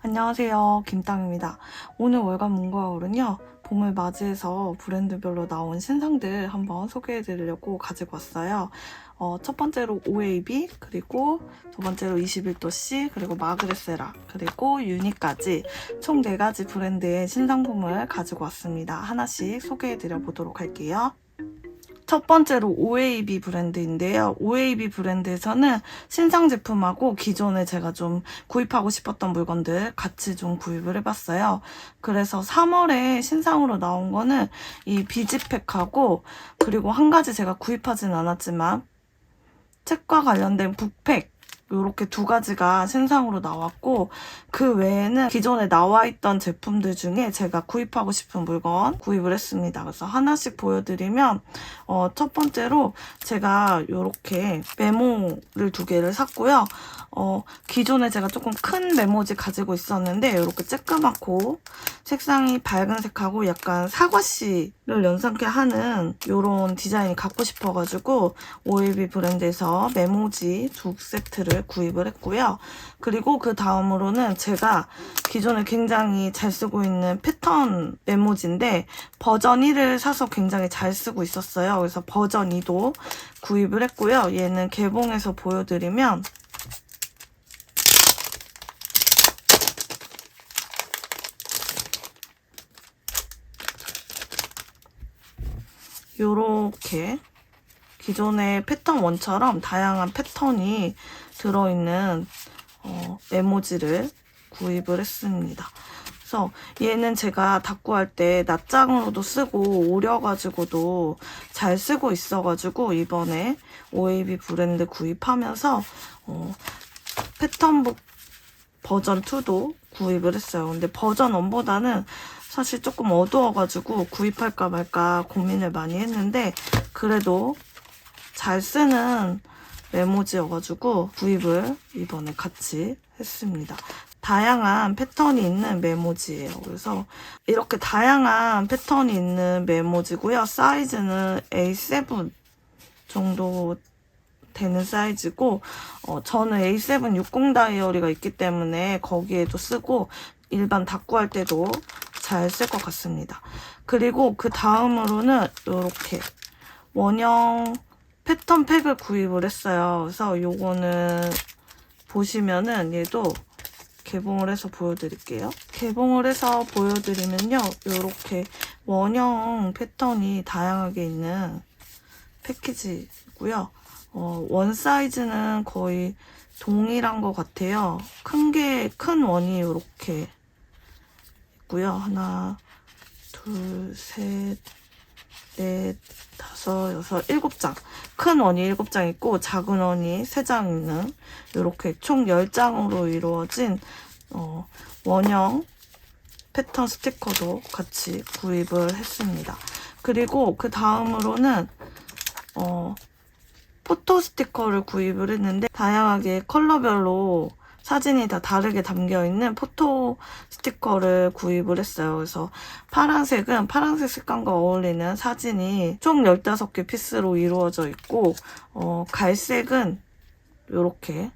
안녕하세요, 김땅입니다. 오늘 월간 문구아울은요, 봄을 맞이해서 브랜드별로 나온 신상들 한번 소개해드리려고 가지고 왔어요. 첫 번째로 OAB, 그리고 두 번째로 21도씨, 그리고 마그레세라, 그리고 유니까지 총 4가지 브랜드의 신상품을 가지고 왔습니다. 하나씩 소개해드려 보도록 할게요. 첫 번째로 OAB 브랜드인데요. OAB 브랜드에서는 신상 제품하고 기존에 제가 좀 구입하고 싶었던 물건들 같이 좀 구입을 해봤어요. 그래서 3월에 신상으로 나온 거는 이 비즈팩하고, 그리고 한 가지 제가 구입하진 않았지만 책과 관련된 북팩, 이렇게 2가지가 신상으로 나왔고, 그 외에는 기존에 나와 있던 제품들 중에 제가 구입하고 싶은 물건 구입을 했습니다. 그래서 하나씩 보여드리면, 첫 번째로 제가 이렇게 메모를 2개를 샀고요. 기존에 제가 조금 큰 메모지 가지고 있었는데 이렇게 쬐끄맣고 색상이 밝은색하고 약간 사과씨를 연상케 하는 이런 디자인이 갖고 싶어가지고 OAB 브랜드에서 메모지 2세트를 구입을 했고요. 그리고 그 다음으로는 제가 기존에 굉장히 잘 쓰고 있는 패턴 메모지인데 버전 1을 사서 굉장히 잘 쓰고 있었어요. 그래서 버전 2도 구입을 했고요. 얘는 개봉해서 보여드리면 요렇게 기존의 패턴 1처럼 다양한 패턴이 들어있는 메모지를 구입을 했습니다. 그래서 얘는 제가 닦고할 때 낱장으로도 쓰고 오려가지고도 잘 쓰고 있어가지고 이번에 OAB 브랜드 구입하면서 패턴북 버전 2도 구입을 했어요. 근데 버전 1보다는 사실 조금 어두워가지고 구입할까 말까 고민을 많이 했는데 그래도 잘 쓰는 메모지여가지고 구입을 이번에 같이 했습니다. 다양한 패턴이 있는 메모지예요. 그래서 이렇게 다양한 패턴이 있는 메모지고요. 사이즈는 A7 정도 되는 사이즈고 저는 A7 60 다이어리가 있기 때문에 거기에도 쓰고 일반 닦고할 때도 잘 쓸 것 같습니다. 그리고 그 다음으로는 이렇게 원형 패턴 팩을 구입을 했어요. 그래서 요거는 보시면은 얘도 개봉을 해서 보여드릴게요. 개봉을 해서 보여드리면요. 이렇게 원형 패턴이 다양하게 있는 패키지고요. 원 사이즈는 거의 동일한 것 같아요. 큰 원이 이렇게 있고요. 하나, 둘, 셋, 넷, 다섯, 여섯, 7장. 큰 원이 7장 있고 작은 원이 3장 있는 이렇게 총 10장으로 이루어진 원형 패턴 스티커도 같이 구입을 했습니다. 그리고 그 다음으로는 포토 스티커를 구입을 했는데 다양하게 컬러별로 사진이 다 다르게 담겨있는 포토 스티커를 구입을 했어요. 그래서 파란색은 파란색 색감과 어울리는 사진이 총 15개 피스로 이루어져 있고 갈색은 이렇게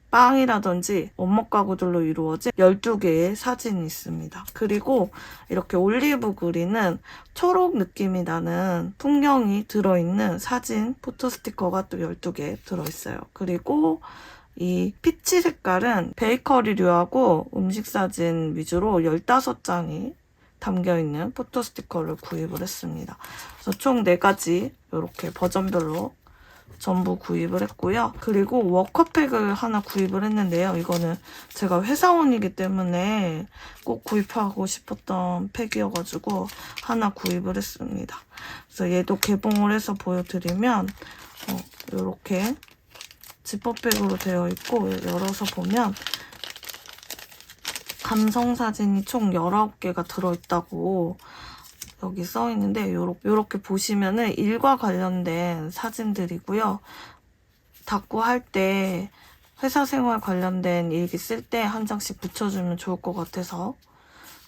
빵이라든지 원목 가구들로 이루어진 12개의 사진이 있습니다. 그리고 이렇게 올리브 그린은 초록 느낌이 나는 풍경이 들어있는 사진 포토 스티커가 또 12개 들어있어요. 그리고 이 피치 색깔은 베이커리류하고 음식 사진 위주로 15장이 담겨있는 포토 스티커를 구입을 했습니다. 그래서 총 4가지 이렇게 버전별로 전부 구입을 했고요. 그리고 워커팩을 하나 구입을 했는데요. 이거는 제가 회사원이기 때문에 꼭 구입하고 싶었던 팩이어가지고 하나 구입을 했습니다. 그래서 얘도 개봉을 해서 보여드리면 이렇게 지퍼백으로 되어 있고 열어서 보면 감성 사진이 총 19개가 들어있다고 여기 써 있는데 요렇게 보시면은 일과 관련된 사진들이고요. 닦고 할 때 회사 생활 관련된 일기 쓸 때 한 장씩 붙여주면 좋을 것 같아서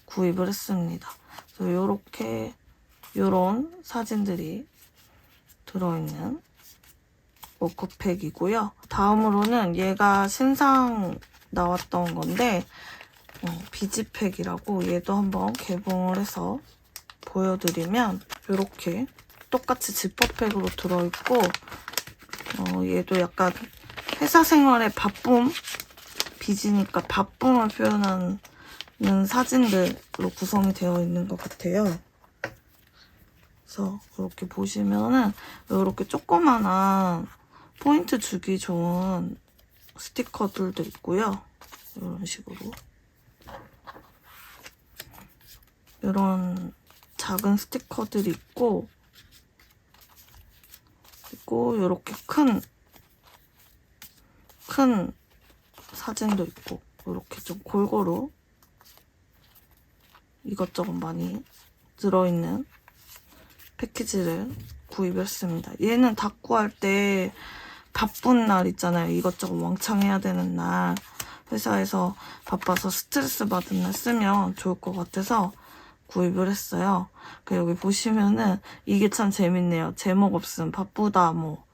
구입을 했습니다. 그래서 요렇게 요런 사진들이 들어있는 워커팩이고요. 다음으로는 얘가 신상 나왔던 건데 비지팩이라고 얘도 한번 개봉을 해서 보여드리면 이렇게 똑같이 지퍼팩으로 들어있고 얘도 약간 회사 생활의 바쁨, 빚이니까 바쁨을 표현하는 사진들로 구성이 되어 있는 것 같아요. 그래서 이렇게 보시면은 이렇게 조그만한 포인트 주기 좋은 스티커들도 있고요. 이런 식으로 이런 작은 스티커들이 있고, 그리고 이렇게 큰 사진도 있고, 이렇게 좀 골고루 이것저것 많이 들어있는 패키지를 구입했습니다. 얘는 닦고 때 바쁜 날 있잖아요. 이것저것 왕창 해야 되는 날, 회사에서 바빠서 스트레스 받은 날 쓰면 좋을 것 같아서 구입을 했어요. 여기 보시면은 이게 참 재밌네요. 제목 없음, 바쁘다, 뭐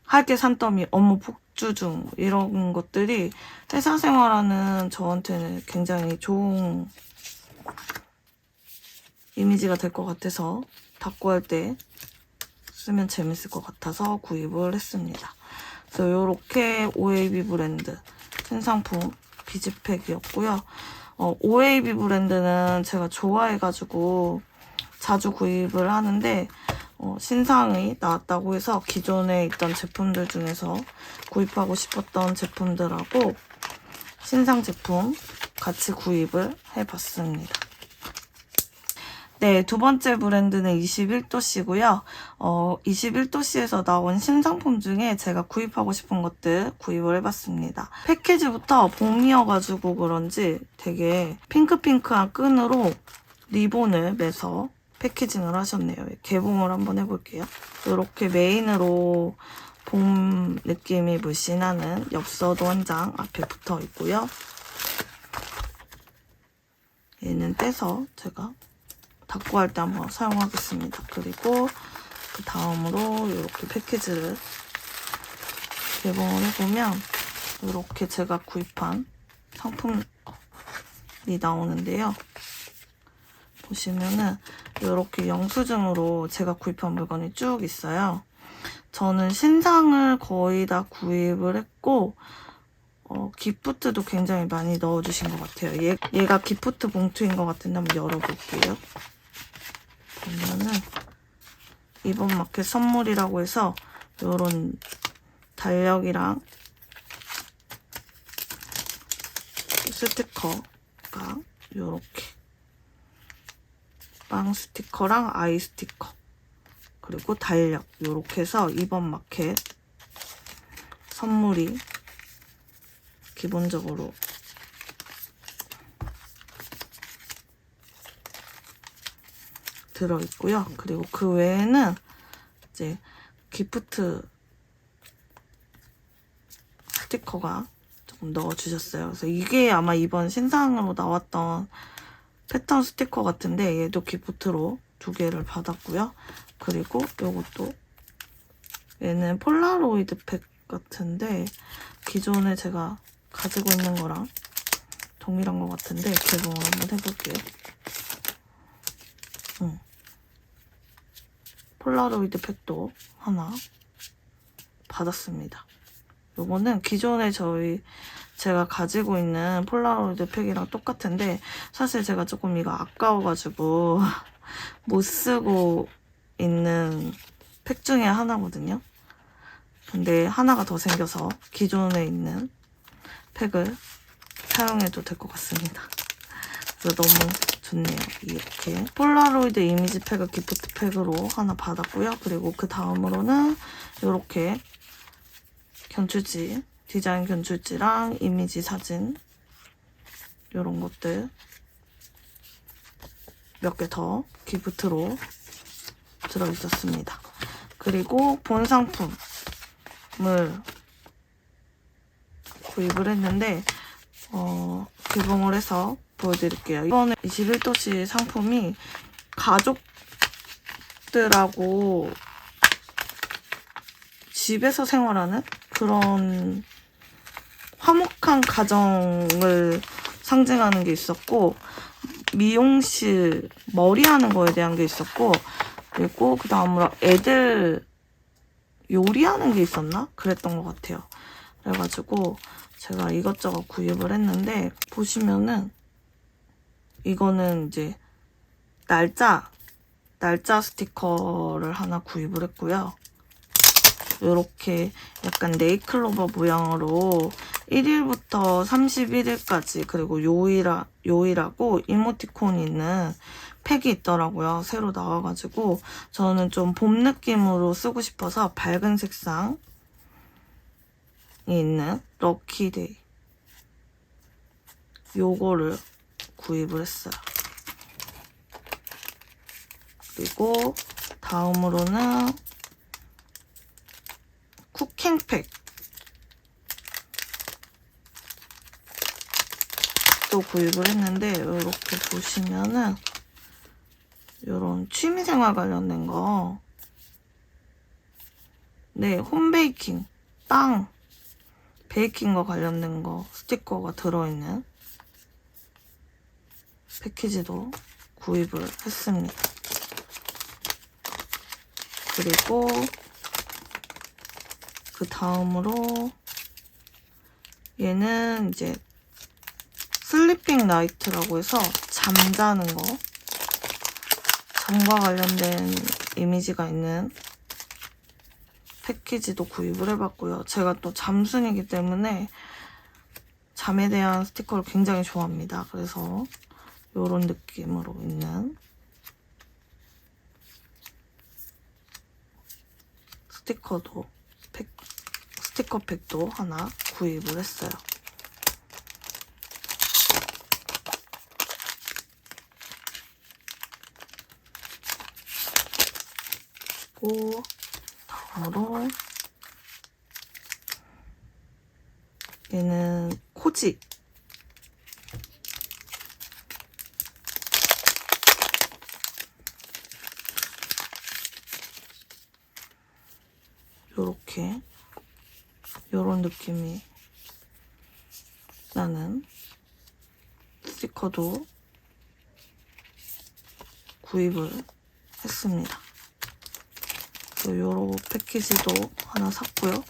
할게 산더미, 업무 폭주 중, 이런 것들이 회사 생활하는 저한테는 굉장히 좋은 이미지가 될 것 같아서 닦고 때 쓰면 재밌을 것 같아서 구입을 했습니다. 그래서 이렇게 OAB 브랜드 신상품 비즈팩이었고요. OAB 브랜드는 제가 좋아해가지고 자주 구입을 하는데 신상이 나왔다고 해서 기존에 있던 제품들 중에서 구입하고 싶었던 제품들하고 신상 제품 같이 구입을 해봤습니다. 네, 두 번째 브랜드는 21도씨고요. 21도씨에서 나온 신상품 중에 제가 구입하고 싶은 것들 구입을 해봤습니다. 패키지부터 봄이어가지고 그런지 되게 핑크핑크한 끈으로 리본을 매서 패키징을 하셨네요. 개봉을 한번 해볼게요. 이렇게 메인으로 봄 느낌이 물씬하는 엽서도 한 장 앞에 붙어 있고요. 얘는 떼서 제가 닦고 때 한번 사용하겠습니다. 그리고 그 다음으로 이렇게 패키지를 개봉을 해보면 이렇게 제가 구입한 상품이 나오는데요. 보시면은 이렇게 영수증으로 제가 구입한 물건이 쭉 있어요. 저는 신상을 거의 다 구입을 했고 기프트도 굉장히 많이 넣어주신 것 같아요. 얘가 기프트 봉투인 것 같은데 한번 열어볼게요. 보면은 이번 마켓 선물이라고 해서 이런 달력이랑 스티커가 이렇게 빵 스티커랑 아이 스티커 그리고 달력 이렇게 해서 이번 마켓 선물이 기본적으로 들어있고요. 그리고 그 외에는 이제 기프트 스티커가 조금 넣어주셨어요. 그래서 이게 아마 이번 신상으로 나왔던 패턴 스티커 같은데 얘도 기프트로 2개를 받았고요. 그리고 요것도 얘는 폴라로이드 팩 같은데 기존에 제가 가지고 있는 거랑 동일한 것 같은데 개봉을 한번 해볼게요. 폴라로이드 팩도 하나 받았습니다. 요거는 기존에 제가 가지고 있는 폴라로이드 팩이랑 똑같은데 사실 제가 조금 이거 아까워가지고 못 쓰고 있는 팩 중에 하나거든요. 근데 하나가 더 생겨서 기존에 있는 팩을 사용해도 될 것 같습니다. 그래서 너무 좋네요. 이렇게 폴라로이드 이미지 팩을 기프트 팩으로 하나 받았고요. 그리고 그 다음으로는 이렇게 견출지, 디자인 견출지랑 이미지 사진 이런 것들 몇 개 더 기프트로 들어있었습니다. 그리고 본 상품을 구입을 했는데 개봉을 해서 보여드릴게요. 이번에 21도씨 상품이 가족들하고 집에서 생활하는 그런 화목한 가정을 상징하는 게 있었고, 미용실 머리 하는 거에 대한 게 있었고, 그리고 그 다음으로 애들 요리하는 게 있었나? 그랬던 것 같아요. 그래가지고 제가 이것저것 구입을 했는데, 보시면은 이거는 이제 날짜 스티커를 하나 구입을 했고요. 이렇게 약간 네이클로버 모양으로 1일부터 31일까지 그리고 요일하고 이모티콘이 있는 팩이 있더라고요. 새로 나와가지고 저는 좀 봄 느낌으로 쓰고 싶어서 밝은 색상이 있는 럭키데이 요거를 구입을 했어요. 그리고 다음으로는 쿠킹팩 또 구입을 했는데, 이렇게 보시면은 이런 취미생활 관련된 거, 네, 홈베이킹, 빵, 베이킹과 관련된 거 스티커가 들어있는 패키지도 구입을 했습니다. 그리고 그 다음으로 얘는 이제 슬리핑 라이트라고 해서 잠자는 거, 잠과 관련된 이미지가 있는 패키지도 구입을 해봤고요. 제가 또 잠순이기 때문에 잠에 대한 스티커를 굉장히 좋아합니다. 그래서 이런 느낌으로 있는 스티커팩도 하나 구입을 했어요. 그리고 다음으로 얘는 코지 요런 느낌이 나는 스티커도 구입을 했습니다. 요런 패키지도 하나 샀고요.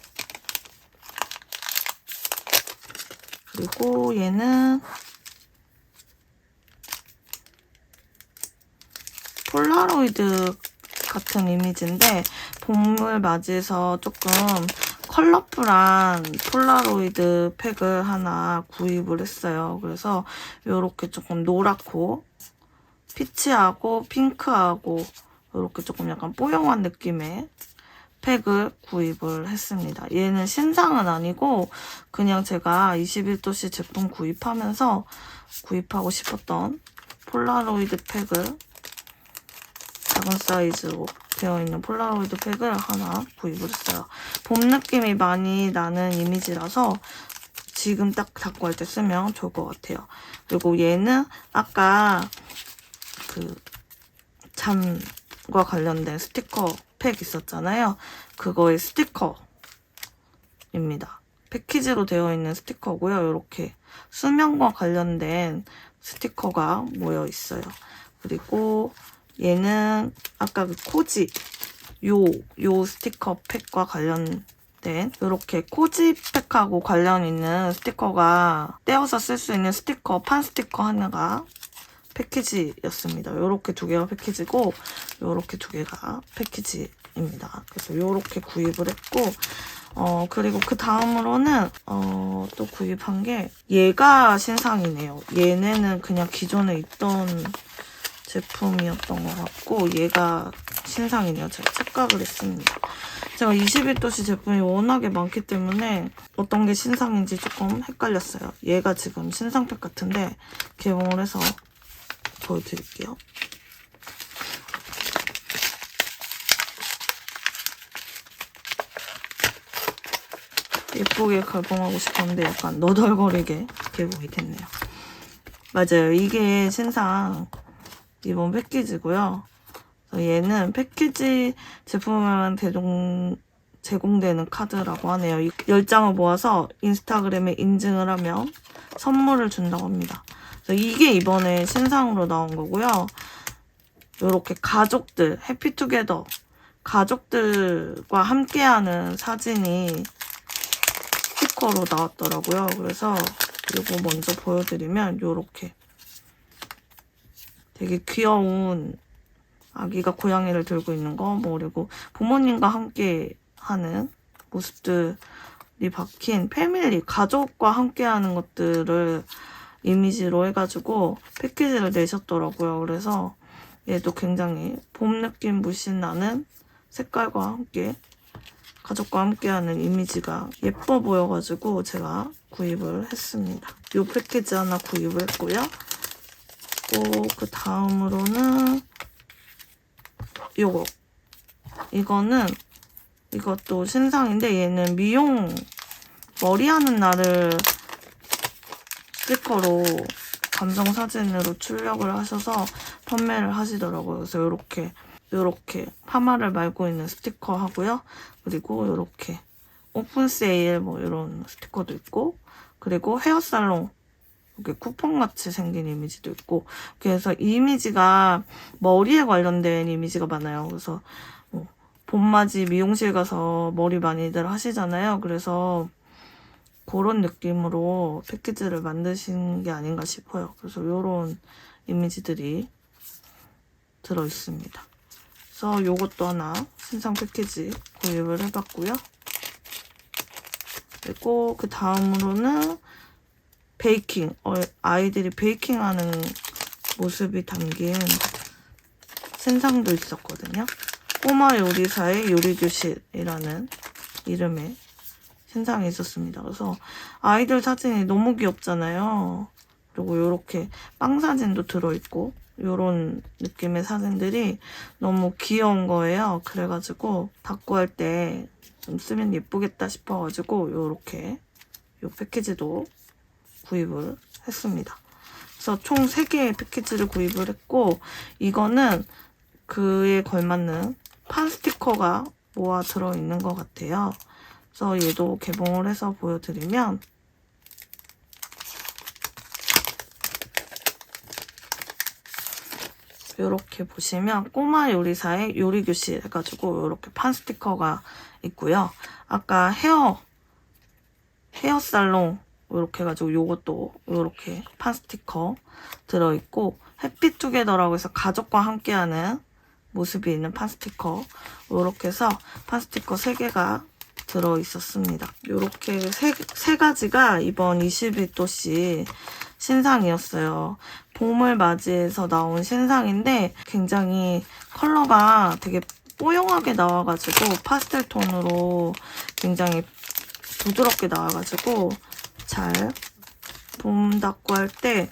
그리고 얘는 폴라로이드 같은 이미지인데, 봄을 맞이해서 조금 컬러풀한 폴라로이드 팩을 하나 구입을 했어요. 그래서 이렇게 조금 노랗고 피치하고 핑크하고 이렇게 조금 약간 뽀용한 느낌의 팩을 구입을 했습니다. 얘는 신상은 아니고 그냥 제가 21도씨 제품 구입하면서 구입하고 싶었던 폴라로이드 팩을, 작은 사이즈로 되어 있는 폴라로이드 팩을 하나 구입을 했어요. 봄 느낌이 많이 나는 이미지라서 지금 딱 닦고 할 때 쓰면 좋을 것 같아요. 그리고 얘는 아까 그 잠과 관련된 스티커 팩 있었잖아요. 그거의 스티커입니다. 패키지로 되어 있는 스티커고요. 이렇게 수면과 관련된 스티커가 모여 있어요. 그리고 얘는 아까 그 코지 요 스티커 팩과 관련된 이렇게 코지 팩하고 관련 있는 스티커가 떼어서 쓸 수 있는 스티커, 판 스티커 하나가 패키지였습니다. 요렇게 두 개가 패키지고 요렇게 두 개가 패키지입니다. 그래서 요렇게 구입을 했고, 그리고 그 다음으로는 또 구입한 게 얘가 신상이네요. 얘네는 그냥 기존에 있던 제품이었던 것 같고 얘가 신상이네요. 제가 착각을 했습니다. 제가 21도씨 제품이 워낙에 많기 때문에 어떤 게 신상인지 조금 헷갈렸어요. 얘가 지금 신상팩 같은데 개봉을 해서 보여드릴게요. 예쁘게 개봉하고 싶었는데 약간 너덜거리게 개봉이 됐네요. 맞아요. 이게 신상 이번 패키지고요. 얘는 패키지 제품에만 제공되는 카드라고 하네요. 10장을 모아서 인스타그램에 인증을 하면 선물을 준다고 합니다. 그래서 이게 이번에 신상으로 나온 거고요. 이렇게 가족들, 해피투게더 가족들과 함께하는 사진이 스티커로 나왔더라고요. 그래서 이거 먼저 보여드리면 이렇게 되게 귀여운 아기가 고양이를 들고 있는 거, 뭐 그리고 부모님과 함께 하는 모습들이 박힌 패밀리, 가족과 함께 하는 것들을 이미지로 해가지고 패키지를 내셨더라고요. 그래서 얘도 굉장히 봄 느낌 물씬 나는 색깔과 함께 가족과 함께 하는 이미지가 예뻐 보여가지고 제가 구입을 했습니다. 이 패키지 하나 구입을 했고요. 또 그 다음으로는 요거. 이것도 신상인데 얘는 미용 머리하는 날을 스티커로 감성 사진으로 출력을 하셔서 판매를 하시더라고요. 그래서 요렇게 파마를 말고 있는 스티커 하고요. 그리고 요렇게 오픈 세일 뭐 이런 스티커도 있고, 그리고 헤어살롱 이렇게 쿠폰같이 생긴 이미지도 있고, 그래서 이 이미지가 머리에 관련된 이미지가 많아요. 그래서 봄맞이 미용실 가서 머리 많이들 하시잖아요. 그래서 그런 느낌으로 패키지를 만드신 게 아닌가 싶어요. 그래서 이런 이미지들이 들어있습니다. 그래서 요것도 하나 신상 패키지 구입을 해봤고요. 그리고 그 다음으로는 베이킹, 아이들이 베이킹하는 모습이 담긴 신상도 있었거든요. 꼬마 요리사의 요리교실이라는 이름의 신상이 있었습니다. 그래서 아이들 사진이 너무 귀엽잖아요. 그리고 이렇게 빵 사진도 들어있고 이런 느낌의 사진들이 너무 귀여운 거예요. 그래가지고 닦고 할 때 좀 쓰면 예쁘겠다 싶어가지고 이렇게 이 패키지도 구입을 했습니다. 그래서 총 3개의 패키지를 구입을 했고, 이거는 그에 걸맞는 판 스티커가 모아 들어있는 것 같아요. 그래서 얘도 개봉을 해서 보여드리면 이렇게 보시면 꼬마 요리사의 요리교실 해가지고 이렇게 판 스티커가 있고요. 아까 헤어살롱 이렇게 해가지고 요것도 이렇게 판 스티커 들어있고, 해피투게더라고 해서 가족과 함께하는 모습이 있는 판 스티커, 이렇게 해서 판 스티커 3개가 들어있었습니다. 이렇게 세 가지가 이번 21도씨 신상이었어요. 봄을 맞이해서 나온 신상인데 굉장히 컬러가 되게 뽀용하게 나와가지고 파스텔 톤으로 굉장히 부드럽게 나와가지고 잘 봄 닦고 할 때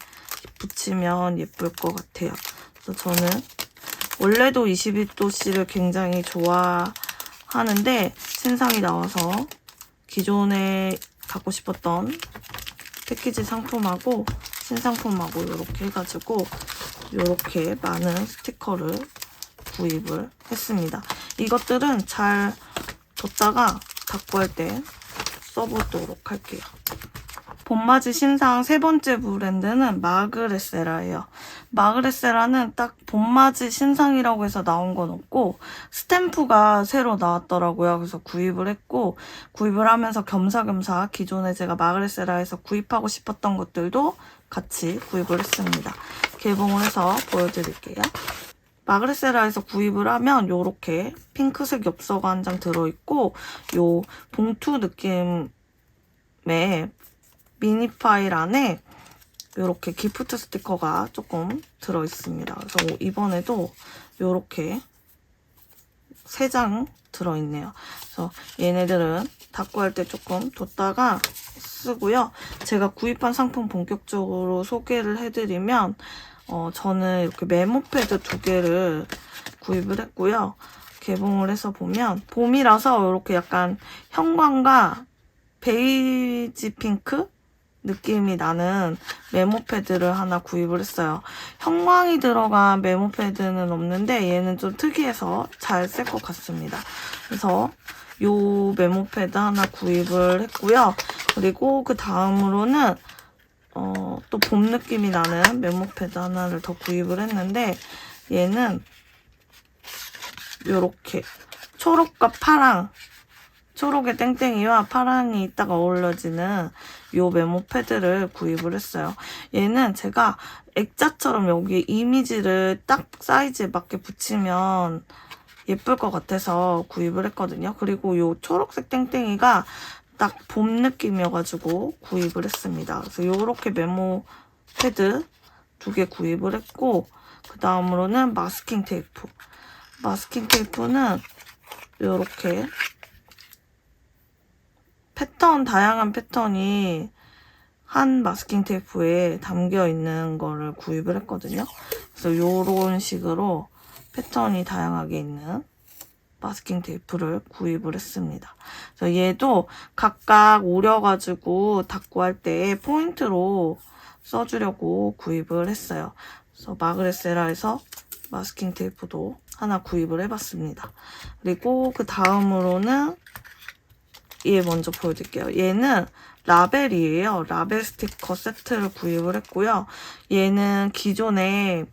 붙이면 예쁠 것 같아요. 그래서 저는 원래도 21도씨를 굉장히 좋아하는데 신상이 나와서 기존에 갖고 싶었던 패키지 상품하고 신상품하고 이렇게 해가지고 이렇게 많은 스티커를 구입을 했습니다. 이것들은 잘 뒀다가 닦고 할 때 써보도록 할게요. 봄맞이 신상 3번째 브랜드는 마그레세라예요. 마그레세라는 딱 봄맞이 신상이라고 해서 나온 건 없고 스탬프가 새로 나왔더라고요. 그래서 구입을 했고, 구입을 하면서 겸사겸사 기존에 제가 마그레세라에서 구입하고 싶었던 것들도 같이 구입을 했습니다. 개봉을 해서 보여드릴게요. 마그레세라에서 구입을 하면 요렇게 핑크색 엽서가 한 장 들어있고, 요 봉투 느낌의 미니 파일 안에 이렇게 기프트 스티커가 조금 들어있습니다. 그래서 이번에도 이렇게 3장 들어있네요. 그래서 얘네들은 닦고 할 때 조금 뒀다가 쓰고요. 제가 구입한 상품 본격적으로 소개를 해드리면 저는 이렇게 메모 패드 2개를 구입을 했고요. 개봉을 해서 보면 봄이라서 이렇게 약간 형광과 베이지 핑크 느낌이 나는 메모 패드를 하나 구입을 했어요. 형광이 들어간 메모 패드는 없는데 얘는 좀 특이해서 잘 쓸 것 같습니다. 그래서 요 메모 패드 하나 구입을 했고요. 그리고 그 다음으로는 또 봄 느낌이 나는 메모 패드 하나를 더 구입을 했는데, 얘는 요렇게 초록과 파랑, 초록의 땡땡이와 파랑이 있다가 어우러지는 요 메모 패드를 구입을 했어요. 얘는 제가 액자처럼 여기 이미지를 딱 사이즈에 맞게 붙이면 예쁠 것 같아서 구입을 했거든요. 그리고 요 초록색 땡땡이가 딱 봄 느낌이어가지고 구입을 했습니다. 그래서 요렇게 메모 패드 2개 구입을 했고, 그 다음으로는 마스킹 테이프. 마스킹 테이프는 요렇게 다양한 패턴이 한 마스킹 테이프에 담겨 있는 거를 구입을 했거든요. 그래서 요런 식으로 패턴이 다양하게 있는 마스킹 테이프를 구입을 했습니다. 그래서 얘도 각각 오려가지고 닦고 할 때 포인트로 써주려고 구입을 했어요. 그래서 마그레세라에서 마스킹 테이프도 하나 구입을 해봤습니다. 그리고 그 다음으로는 얘 먼저 보여드릴게요. 얘는 라벨이에요. 라벨 스티커 세트를 구입을 했고요. 얘는 기존에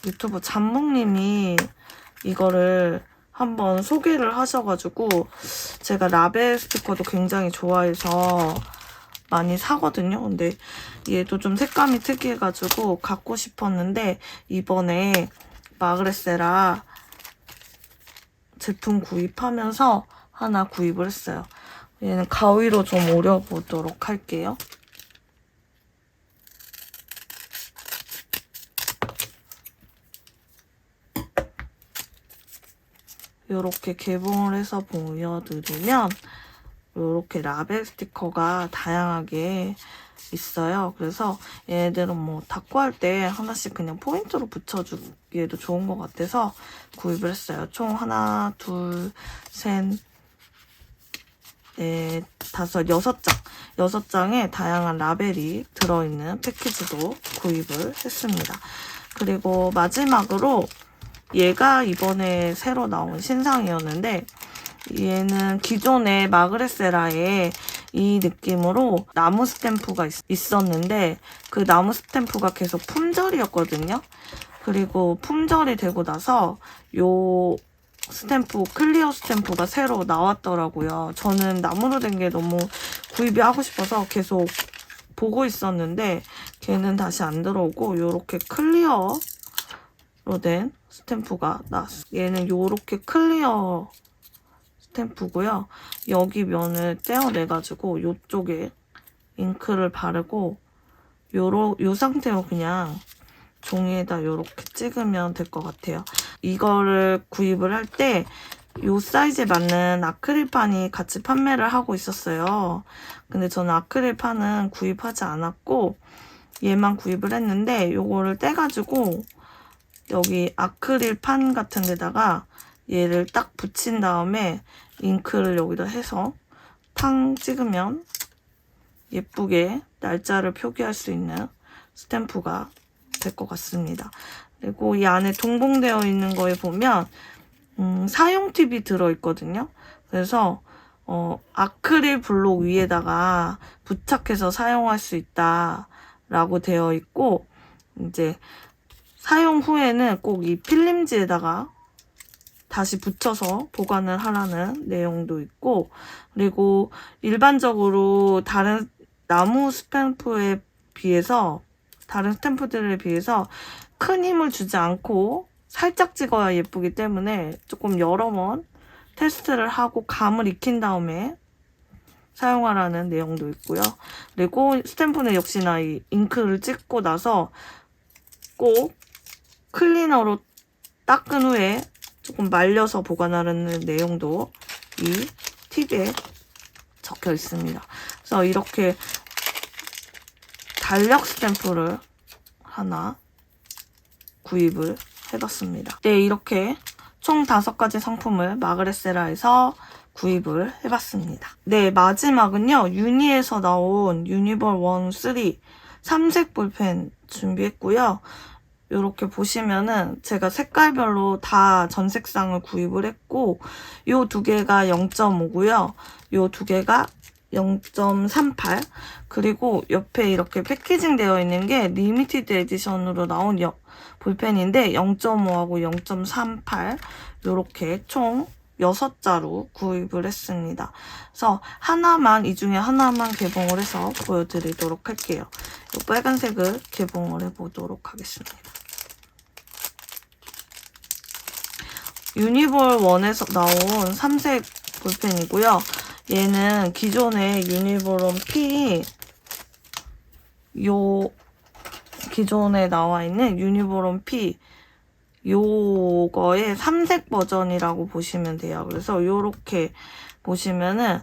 유튜브 잠몽님이 이거를 한번 소개를 하셔가지고 제가 라벨 스티커도 굉장히 좋아해서 많이 사거든요. 근데 얘도 좀 색감이 특이해가지고 갖고 싶었는데 이번에 마그레세라 제품 구입하면서 하나 구입을 했어요. 얘는 가위로 좀 오려보도록 할게요. 이렇게 개봉을 해서 보여드리면 이렇게 라벨 스티커가 다양하게 있어요. 그래서 얘네들은 뭐 닦고 할 때 하나씩 그냥 포인트로 붙여주기에도 좋은 것 같아서 구입을 했어요. 총 하나, 둘, 셋, 넷, 다섯, 6장. 6장에 다양한 라벨이 들어있는 패키지도 구입을 했습니다. 그리고 마지막으로 얘가 이번에 새로 나온 신상이었는데, 얘는 기존의 마그레세라에 이 느낌으로 나무 스탬프가 있었는데 그 나무 스탬프가 계속 품절이었거든요. 그리고 품절이 되고 나서 요 스탬프, 클리어 스탬프가 새로 나왔더라고요. 저는 나무로 된 게 너무 구입이 하고 싶어서 계속 보고 있었는데 걔는 다시 안 들어오고 요렇게 클리어로 된 스탬프가 나왔어요. 얘는 요렇게 클리어 스탬프고요. 여기 면을 떼어내가지고 이쪽에 잉크를 바르고 요 상태로 그냥 종이에다 이렇게 찍으면 될 것 같아요. 이거를 구입을 할 때 요 사이즈에 맞는 아크릴판이 같이 판매를 하고 있었어요. 근데 저는 아크릴판은 구입하지 않았고 얘만 구입을 했는데 요거를 떼가지고 여기 아크릴판 같은 데다가 얘를 딱 붙인 다음에 잉크를 여기다 해서 탕 찍으면 예쁘게 날짜를 표기할 수 있는 스탬프가 될 것 같습니다. 그리고 이 안에 동봉되어 있는 거에 보면 사용 팁이 들어있거든요. 그래서 아크릴 블록 위에다가 부착해서 사용할 수 있다라고 되어 있고, 이제 사용 후에는 꼭 이 필름지에다가 다시 붙여서 보관을 하라는 내용도 있고, 그리고 일반적으로 다른 나무 스탬프에 비해서, 다른 스탬프들에 비해서 큰 힘을 주지 않고 살짝 찍어야 예쁘기 때문에 조금 여러 번 테스트를 하고 감을 익힌 다음에 사용하라는 내용도 있고요. 그리고 스탬프는 역시나 이 잉크를 찍고 나서 꼭 클리너로 닦은 후에 조금 말려서 보관하라는 내용도 이 팁에 적혀 있습니다. 그래서 이렇게 달력 스탬프를 하나 구입을 해봤습니다. 네, 이렇게 총 5가지 상품을 마그레세라에서 구입을 해봤습니다. 네, 마지막은요. 유니에서 나온 유니벌 1, 3 3색 볼펜 준비했고요. 이렇게 보시면은 제가 색깔별로 다 전 색상을 구입을 했고, 요 2개가 0.5고요. 요 2개가 0.38 그리고 옆에 이렇게 패키징 되어 있는 게 리미티드 에디션으로 나온 볼펜인데 0.5하고 0.38 이렇게 총 6자루 구입을 했습니다. 그래서 이 중에 하나만 개봉을 해서 보여드리도록 할게요. 이 빨간색을 개봉을 해보도록 하겠습니다. 유니볼 1에서 나온 3색 볼펜이고요. 얘는 기존의 유니볼원 P 기존에 나와 있는 유니볼원 P 요거의 3색 버전이라고 보시면 돼요. 그래서 요렇게 보시면은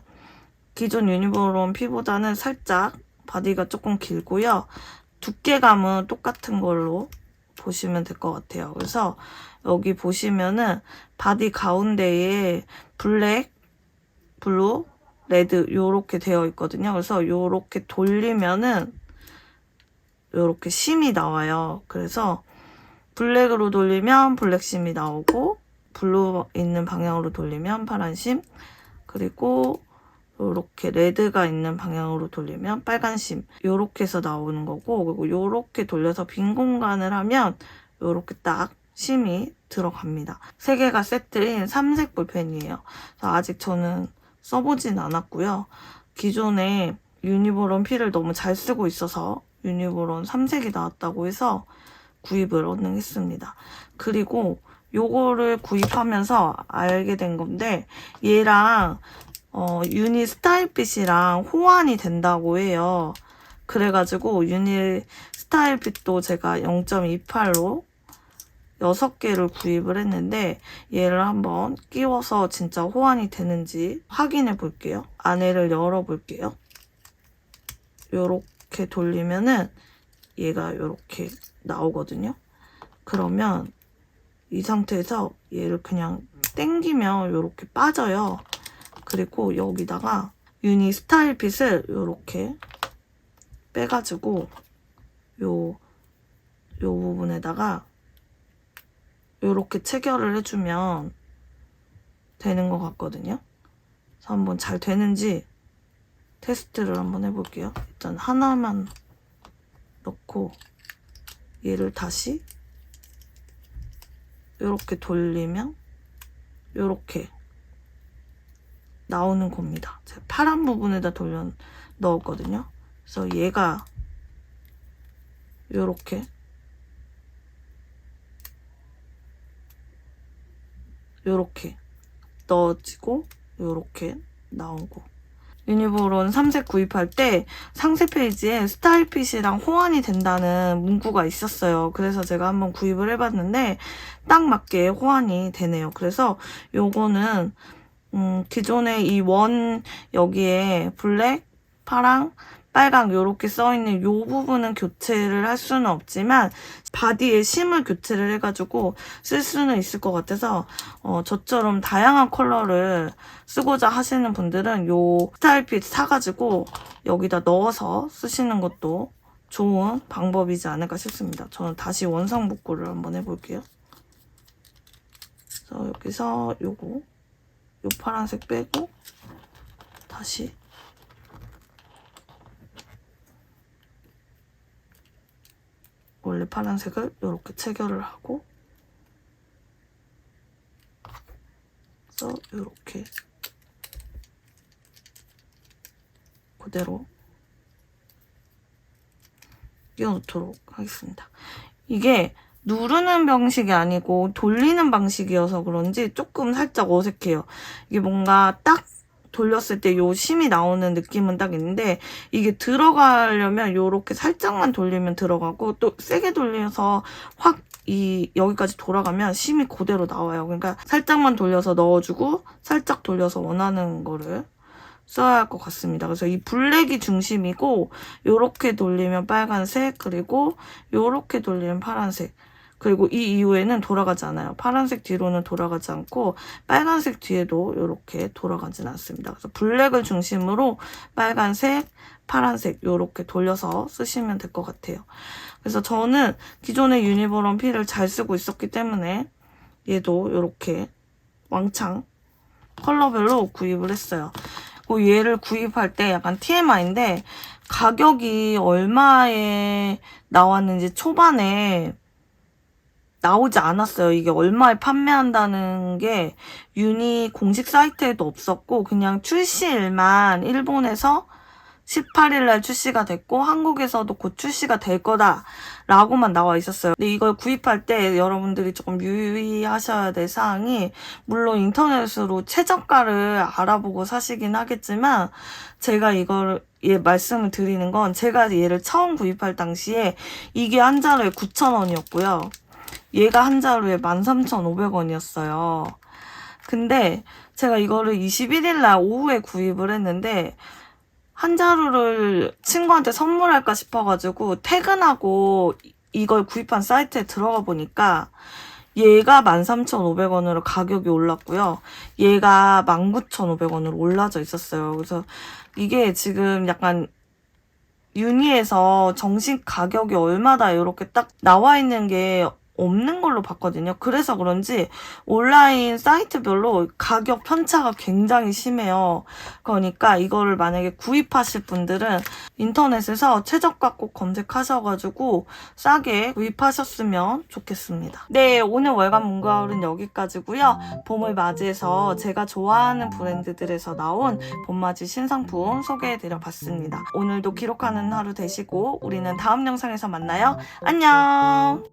기존 유니볼원 P보다는 살짝 바디가 조금 길고요. 두께감은 똑같은 걸로 보시면 될 것 같아요. 그래서 여기 보시면은 바디 가운데에 블랙, 블루, 레드 요렇게 되어 있거든요. 그래서 요렇게 돌리면은 요렇게 심이 나와요. 그래서 블랙으로 돌리면 블랙 심이 나오고 블루 있는 방향으로 돌리면 파란 심, 그리고 요렇게 레드가 있는 방향으로 돌리면 빨간 심 요렇게 해서 나오는 거고, 그리고 요렇게 돌려서 빈 공간을 하면 요렇게 딱 심이 들어갑니다. 3개가 세트인 3색 볼펜이에요. 아직 저는 써보진 않았고요. 기존에 유니볼원 P를 너무 잘 쓰고 있어서 유니볼원 3색이 나왔다고 해서 구입을 했습니다. 그리고 요거를 구입하면서 알게 된 건데 얘랑 유니 스타일핏이랑 호환이 된다고 해요. 그래가지고 유니 스타일핏도 제가 0.28로 6개를 구입을 했는데 얘를 한번 끼워서 진짜 호환이 되는지 확인해 볼게요. 안에를 열어 볼게요. 요렇게 돌리면은 얘가 요렇게 나오거든요. 그러면 이 상태에서 얘를 그냥 당기면 요렇게 빠져요. 그리고 여기다가 유니 스타일핏을 요렇게 빼가지고 요 부분에다가 요렇게 체결을 해주면 되는 것 같거든요. 그래서 한번 잘 되는지 테스트를 한번 해볼게요. 일단 하나만 넣고 얘를 다시 요렇게 돌리면 요렇게 나오는 겁니다. 제가 파란 부분에다 넣었거든요. 그래서 얘가 요렇게 넣어지고 요렇게 나오고, 유니볼원 3색 구입할 때 상세 페이지에 스타일핏이랑 호환이 된다는 문구가 있었어요. 그래서 제가 한번 구입을 해봤는데 딱 맞게 호환이 되네요. 그래서 요거는 기존에 이 여기에 블랙, 파랑, 빨강 요렇게 써있는 요 부분은 교체를 할 수는 없지만 바디에 심을 교체를 해가지고 쓸 수는 있을 것 같아서 저처럼 다양한 컬러를 쓰고자 하시는 분들은 요 스타일핏 사가지고 여기다 넣어서 쓰시는 것도 좋은 방법이지 않을까 싶습니다. 저는 다시 원상복구를 한번 해볼게요. 그래서 여기서 요 파란색 빼고 다시 원래 파란색을 이렇게 체결을 하고, 그래서 이렇게 그대로 끼워놓도록 하겠습니다. 이게 누르는 방식이 아니고 돌리는 방식이어서 그런지 조금 살짝 어색해요. 이게 뭔가 딱 돌렸을 때 요 심이 나오는 느낌은 딱 있는데 이게 들어가려면 요렇게 살짝만 돌리면 들어가고, 또 세게 돌려서 확 여기까지 돌아가면 심이 그대로 나와요. 그러니까 살짝만 돌려서 넣어주고 살짝 돌려서 원하는 거를 써야 할 것 같습니다. 그래서 이 블랙이 중심이고 요렇게 돌리면 빨간색, 그리고 요렇게 돌리면 파란색, 그리고 이 이후에는 돌아가지 않아요. 파란색 뒤로는 돌아가지 않고 빨간색 뒤에도 이렇게 돌아가진 않습니다. 그래서 블랙을 중심으로 빨간색, 파란색 이렇게 돌려서 쓰시면 될 것 같아요. 그래서 저는 기존의 유니볼원 P를 잘 쓰고 있었기 때문에 얘도 이렇게 왕창 컬러별로 구입을 했어요. 얘를 구입할 때 약간 TMI인데 가격이 얼마에 나왔는지 초반에 나오지 않았어요. 이게 얼마에 판매한다는 게 유니 공식 사이트에도 없었고 그냥 출시일만 일본에서 18일날 출시가 됐고 한국에서도 곧 출시가 될 거다라고만 나와 있었어요. 근데 이걸 구입할 때 여러분들이 조금 유의하셔야 될 사항이 물론 인터넷으로 최저가를 알아보고 사시긴 하겠지만 제가 이걸 말씀을 드리는 건 제가 얘를 처음 구입할 당시에 이게 한 자루에 9,000원이었고요. 얘가 한 자루에 13,500원이었어요. 근데 제가 이거를 21일날 오후에 구입을 했는데 한 자루를 친구한테 선물할까 싶어가지고 퇴근하고 이걸 구입한 사이트에 들어가 보니까 얘가 13,500원으로 가격이 올랐고요. 얘가 19,500원으로 올라져 있었어요. 그래서 이게 지금 약간 유니에서 정식 가격이 얼마다 이렇게 딱 나와 있는 게 없는 걸로 봤거든요. 그래서 그런지 온라인 사이트별로 가격 편차가 굉장히 심해요. 그러니까 이거를 만약에 구입하실 분들은 인터넷에서 최저가 꼭 검색하셔가지고 싸게 구입하셨으면 좋겠습니다. 네, 오늘 월간 문가을은 여기까지고요. 봄을 맞이해서 제가 좋아하는 브랜드들에서 나온 봄맞이 신상품 소개해드려봤습니다. 오늘도 기록하는 하루 되시고 우리는 다음 영상에서 만나요. 안녕!